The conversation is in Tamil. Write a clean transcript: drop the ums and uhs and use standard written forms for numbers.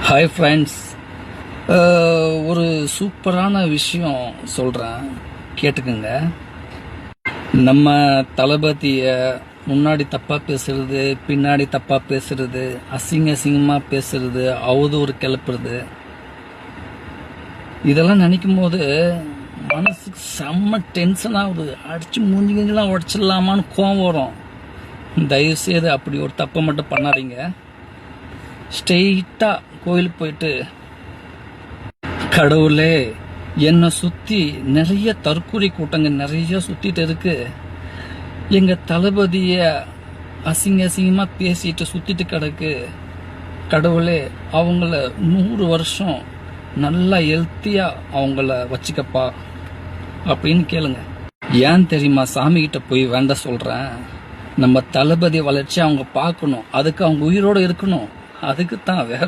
ஹாய் ஃப்ரெண்ட்ஸ், ஒரு சூப்பரான விஷயம் சொல்கிறேன், கேட்டுக்குங்க. நம்ம தளபதியை முன்னாடி தப்பாக பேசுறது, பின்னாடி தப்பாக பேசுறது, அசிங்கமாக பேசுறது, அவதூறு கிளப்புறது, இதெல்லாம் நினைக்கும் போது மனசுக்கு செம்ம டென்ஷன் ஆகுது. அடிச்சு மூஞ்சிங்கெல்லாம் உடச்சிடலாமான்னு கோவம் வரும். தயவுசெய்து அப்படி ஒரு தப்பை மட்டும் பண்ணாதீங்க. ஸ்ட்ரெயிட்டாக கோயிலுக்கு போயிட்டு, கடவுளே, என்னை சுற்றி நிறைய தற்கொலை கூட்டங்க நிறைய சுற்றிட்டு இருக்கு. எங்கள் தளபதியை அசிங்கமாக பேசிட்டு சுற்றிட்டு கிடக்கு. கடவுளே, அவங்கள 100 வருஷம் நல்லா ஹெல்த்தியாக அவங்கள வச்சுக்கப்பா அப்படின்னு கேளுங்க. ஏன் தெரியுமா சாமிகிட்ட போய் வேண்ட சொல்கிறேன்? நம்ம தளபதி வளர்ச்சி அவங்க பார்க்கணும், அதுக்கு அவங்க உயிரோடு இருக்கணும். அதுக்கு தான், வேற